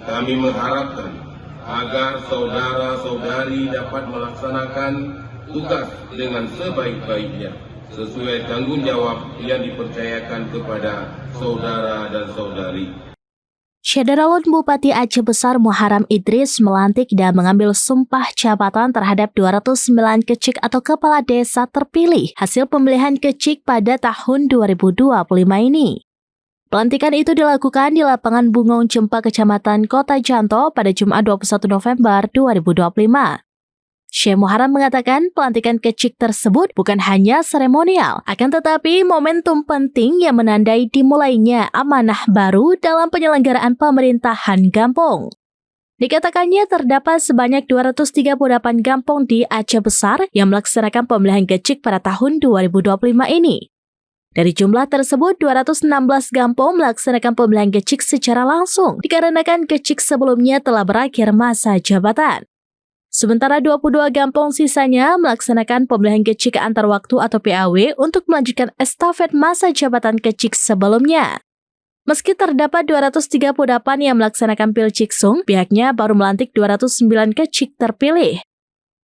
Kami mengharapkan agar saudara-saudari dapat melaksanakan tugas dengan sebaik-baiknya sesuai tanggung jawab yang dipercayakan kepada saudara dan saudari. Syederalun Bupati Aceh Besar Muharram Idris melantik dan mengambil sumpah jabatan terhadap 209 kecik atau kepala desa terpilih hasil pemilihan kecik pada tahun 2025 ini. Pelantikan itu dilakukan di lapangan Bungong Cempa Kecamatan Kota Janto pada Jumat 21 November 2025. Syekh Muharram mengatakan pelantikan kecik tersebut bukan hanya seremonial, akan tetapi momentum penting yang menandai dimulainya amanah baru dalam penyelenggaraan pemerintahan kampung. Dikatakannya terdapat sebanyak 238 kampung di Aceh Besar yang melaksanakan pemilihan kecik pada tahun 2025 ini. Dari jumlah tersebut, 216 kampung melaksanakan pemilihan kecik secara langsung, dikarenakan kecik sebelumnya telah berakhir masa jabatan. Sementara 22 kampung sisanya melaksanakan pemilihan kecik antar waktu atau PAW untuk melanjutkan estafet masa jabatan kecik sebelumnya. Meski terdapat 238 yang melaksanakan pilciksung, pihaknya baru melantik 209 kecik terpilih.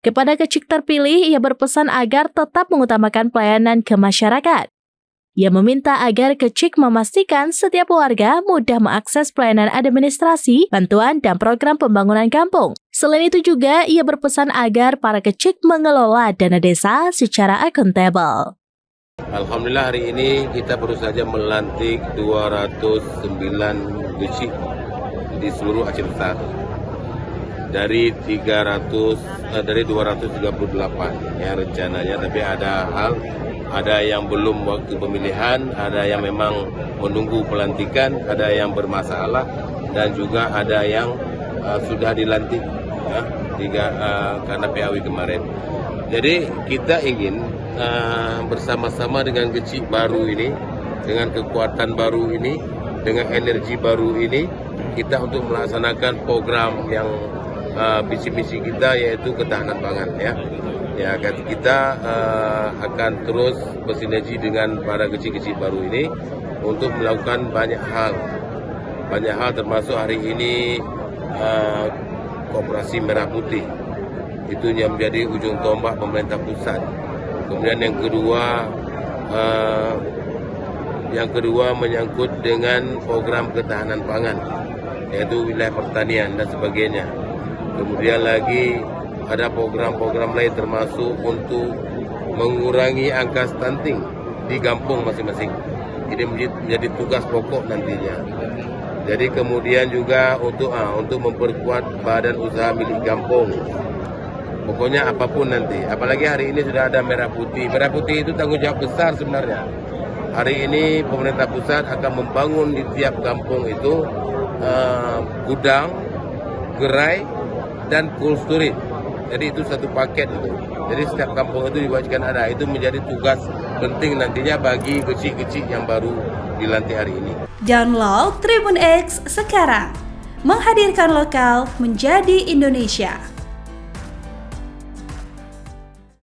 Kepada kecik terpilih, ia berpesan agar tetap mengutamakan pelayanan ke masyarakat. Ia meminta agar kecik memastikan setiap warga mudah mengakses pelayanan administrasi, bantuan, dan program pembangunan kampung. Selain itu juga, ia berpesan agar para kecik mengelola dana desa secara akuntabel. Alhamdulillah hari ini kita baru saja melantik 209 kecik di seluruh Aceh Besar dari 238 yang rencananya, tapi ada yang belum waktu pemilihan, ada yang memang menunggu pelantikan, ada yang bermasalah, dan juga ada yang sudah dilantik karena PAW kemarin. Jadi kita ingin bersama-sama dengan kecik baru ini, dengan kekuatan baru ini, dengan energi baru ini, kita untuk melaksanakan program yang visi-misi kita, yaitu ketahanan pangan ya. Ya, kita akan terus bersinergi dengan para kecil-kecil baru ini untuk melakukan banyak hal termasuk hari ini Koperasi Merah Putih itu yang menjadi ujung tombak pemerintah pusat. Kemudian yang kedua menyangkut dengan program ketahanan pangan, yaitu wilayah pertanian dan sebagainya. Kemudian lagi ada program-program lain termasuk untuk mengurangi angka stunting di kampung masing-masing. Ini menjadi tugas pokok nantinya. Jadi kemudian juga untuk memperkuat badan usaha milik kampung. Pokoknya apapun nanti. Apalagi hari ini sudah ada Merah Putih. Merah Putih itu tanggung jawab besar sebenarnya. Hari ini pemerintah pusat akan membangun di tiap kampung itu gudang, gerai, dan cold storage. Jadi itu satu paket itu. Jadi setiap kampung itu diwajibkan ada. Itu menjadi tugas penting nantinya bagi kecik-kecik yang baru dilantik hari ini. Download Tribun X sekarang. Menghadirkan lokal menjadi Indonesia.